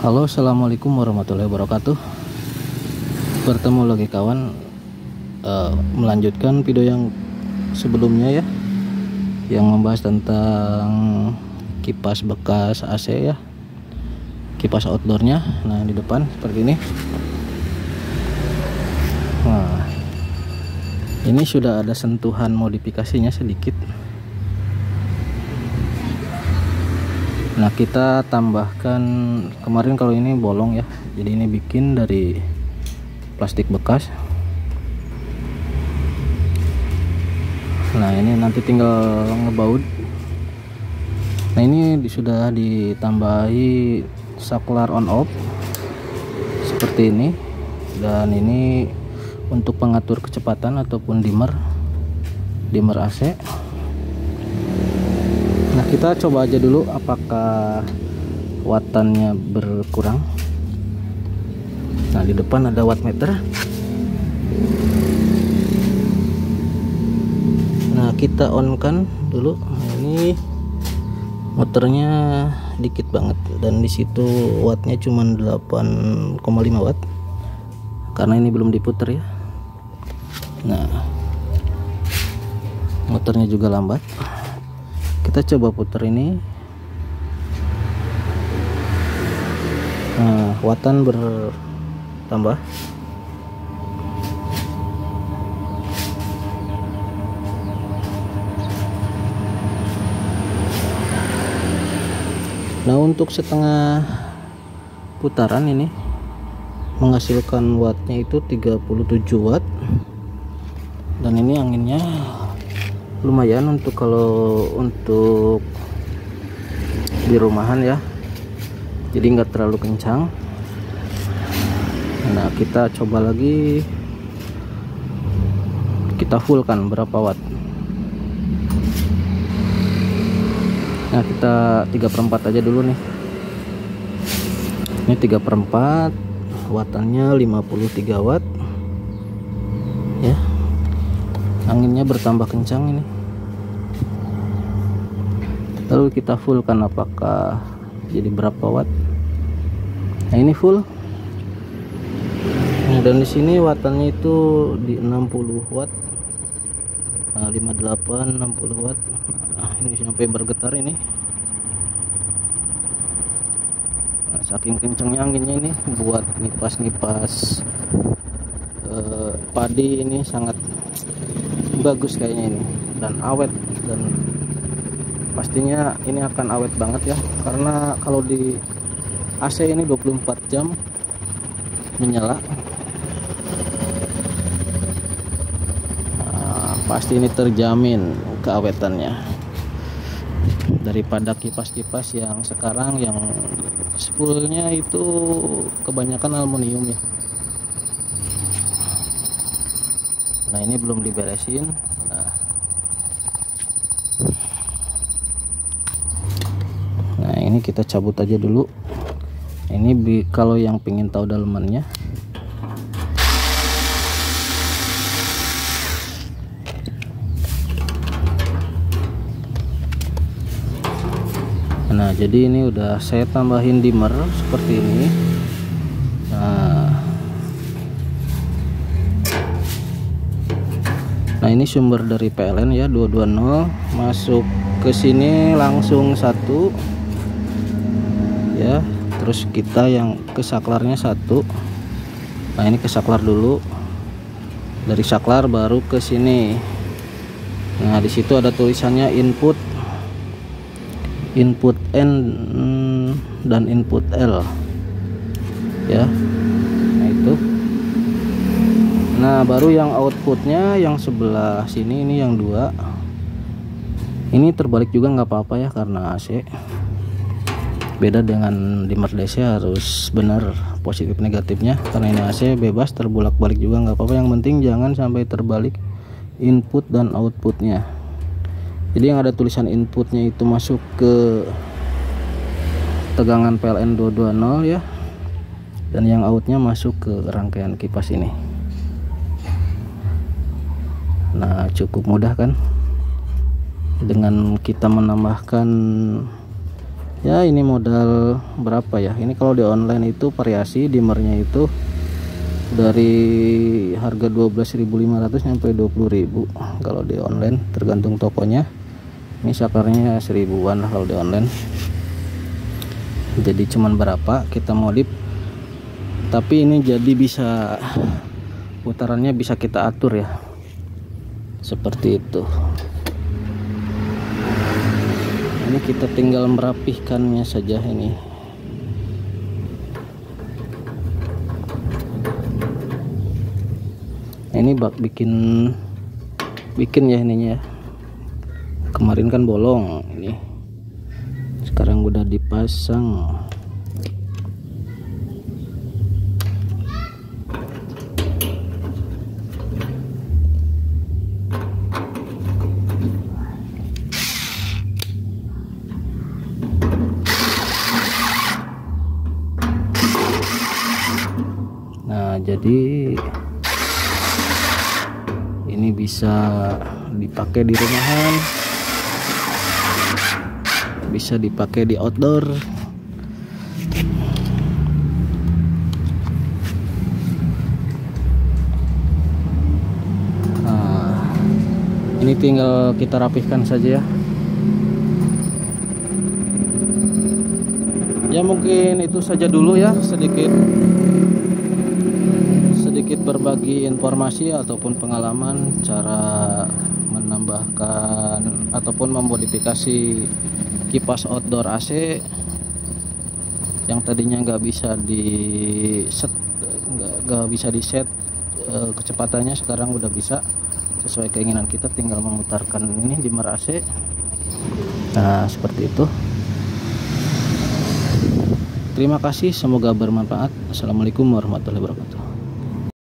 Halo, assalamualaikum warahmatullahi wabarakatuh. Bertemu lagi kawan, melanjutkan video yang sebelumnya ya, yang membahas tentang kipas bekas AC ya, kipas outdoornya. Nah, di depan seperti ini. Nah, ini sudah ada sentuhan modifikasinya sedikit. Nah, kita tambahkan, kemarin kalau ini bolong ya, jadi ini bikin dari plastik bekas. Nah, ini nanti tinggal ngebaut. Nah, ini sudah ditambahi saklar on off seperti ini, dan ini untuk pengatur kecepatan ataupun dimmer AC. Nah, kita coba aja dulu apakah wattannya berkurang. Nah, di depan ada wattmeter. Nah, kita on kan dulu. Nah, ini motornya dikit banget, dan di situ wattnya cuma 8,5 watt karena ini belum diputer ya. Nah, motornya juga lambat. Kita coba putar ini. Nah, wattan bertambah. Nah, untuk setengah putaran ini menghasilkan wattnya itu 37 watt, dan ini anginnya lumayan untuk untuk di rumahan ya, jadi nggak terlalu kencang. Nah, kita coba lagi, kita fullkan berapa watt. Nah, kita 3/4 aja dulu nih. Ini 3/4, wattannya 53 watt ya. Anginnya bertambah kencang ini. Lalu kita fullkan apakah jadi berapa watt. Nah, ini full. Nah, dan di sini wattannya itu di 60 watt. Nah, 58, 60 watt. Nah, ini sampai bergetar ini. Nah, saking kencangnya anginnya ini buat ngipas-ngipas padi ini sangat bagus kayaknya ini, dan awet, dan pastinya ini akan awet banget ya, karena kalau di AC ini 24 jam menyala. Nah, pasti ini terjamin keawetannya daripada kipas-kipas yang sekarang yang spoolnya itu kebanyakan aluminium ya. Nah, ini belum diberesin. Nah, ini kita cabut aja dulu. Ini kalau yang pengen tahu dalemannya. Nah, jadi ini udah saya tambahin dimmer seperti ini. Nah, ini sumber dari PLN ya, 220 masuk ke sini langsung satu ya, terus kita yang ke saklarnya satu. Nah, ini ke saklar dulu, dari saklar baru ke sini. Nah, di situ ada tulisannya input N dan input L ya. Nah, itu. Nah, baru yang outputnya yang sebelah sini, ini yang 2. Ini terbalik juga nggak apa-apa ya, karena AC. Beda dengan dimmer DC, harus benar positif negatifnya. Karena ini AC bebas, terbolak-balik juga nggak apa-apa. Yang penting jangan sampai terbalik input dan outputnya. Jadi yang ada tulisan inputnya itu masuk ke tegangan PLN 220 ya, dan yang outnya masuk ke rangkaian kipas ini. Nah, cukup mudah kan, dengan kita menambahkan Ya ini modal berapa ya, ini kalau di online itu variasi dimmernya itu dari harga 12.500 sampai 20.000 kalau di online, tergantung tokonya. Ini sakarnya 1000-an lah kalau di online. Jadi cuman berapa kita modif, tapi ini jadi bisa putarannya bisa kita atur ya, seperti itu. Ini kita tinggal merapihkannya saja. Ini bak bikin ya ininya ya. Kemarin kan bolong, ini sekarang udah dipasang. Nah, jadi ini bisa dipakai di rumahan, bisa dipakai di outdoor. Nah, ini tinggal kita rapihkan saja ya. Ya mungkin itu saja dulu ya, sedikit berbagi informasi ataupun pengalaman cara menambahkan ataupun memodifikasi kipas outdoor AC yang tadinya nggak bisa di set kecepatannya, sekarang udah bisa sesuai keinginan kita, tinggal memutarkan ini dimmer AC. Nah seperti itu. Terima kasih, semoga bermanfaat. Assalamualaikum warahmatullahi wabarakatuh.